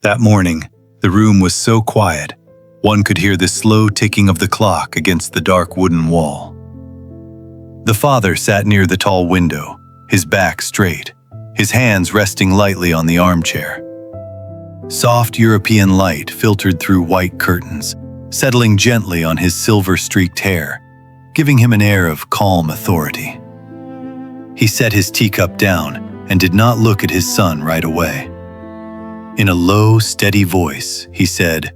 That morning, the room was so quiet, one could hear the slow ticking of the clock against the dark wooden wall. The father sat near the tall window, his back straight, his hands resting lightly on the armchair. Soft European light filtered through white curtains, settling gently on his silver-streaked hair, giving him an air of calm authority. He set his teacup down and did not look at his son right away. In a low, steady voice, he said,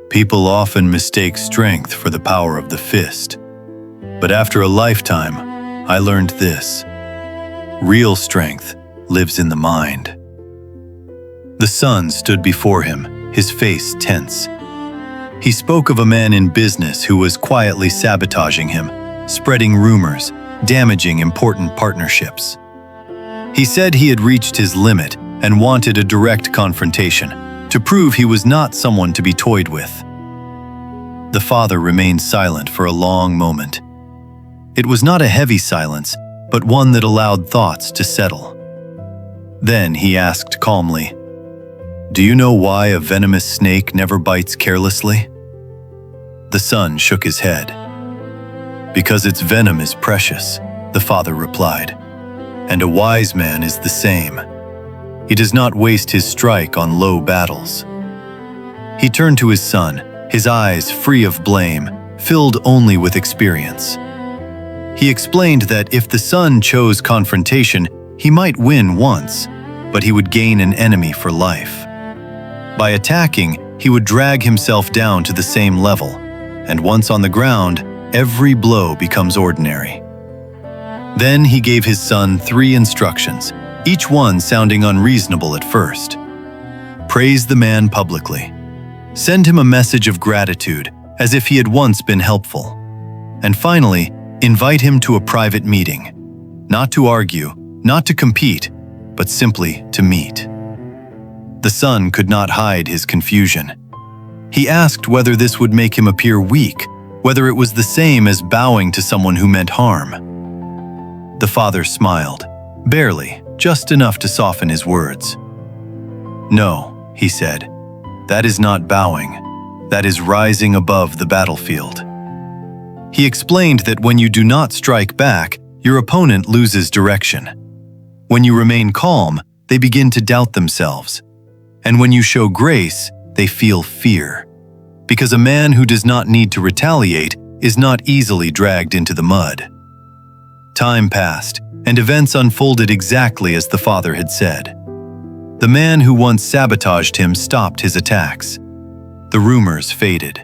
"People often mistake strength for the power of the fist. But after a lifetime, I learned this. Real strength lives in the mind." The son stood before him, his face tense. He spoke of a man in business who was quietly sabotaging him, spreading rumors, damaging important partnerships. He said he had reached his limit and wanted a direct confrontation to prove he was not someone to be toyed with. The father remained silent for a long moment. It was not a heavy silence, but one that allowed thoughts to settle. Then he asked calmly, "Do you know why a venomous snake never bites carelessly?" The son shook his head. "Because its venom is precious," the father replied, "and a wise man is the same. He does not waste his strike on low battles." He turned to his son, his eyes free of blame, filled only with experience. He explained that if the son chose confrontation, he might win once, but he would gain an enemy for life. By attacking, he would drag himself down to the same level, and once on the ground, every blow becomes ordinary. Then he gave his son 3 instructions, each one sounding unreasonable at first. Praise the man publicly. Send him a message of gratitude, as if he had once been helpful. And finally, invite him to a private meeting, not to argue, not to compete, but simply to meet. The son could not hide his confusion. He asked whether this would make him appear weak, whether it was the same as bowing to someone who meant harm. The father smiled, barely, just enough to soften his words. "No," he said, "that is not bowing. That is rising above the battlefield." He explained that when you do not strike back, your opponent loses direction. When you remain calm, they begin to doubt themselves. And when you show grace, they feel fear. Because a man who does not need to retaliate is not easily dragged into the mud. Time passed, and events unfolded exactly as the father had said. The man who once sabotaged him stopped his attacks. The rumors faded.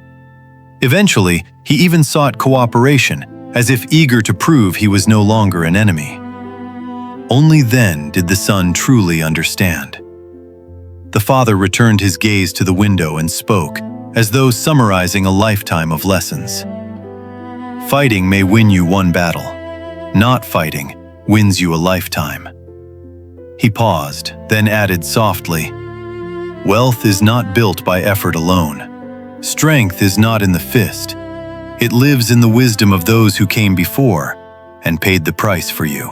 Eventually, he even sought cooperation, as if eager to prove he was no longer an enemy. Only then did the son truly understand. The father returned his gaze to the window and spoke, as though summarizing a lifetime of lessons. Fighting may win you one battle. Not fighting wins you a lifetime. He paused, then added softly, "Wealth is not built by effort alone. Strength is not in the fist. It lives in the wisdom of those who came before and paid the price for you."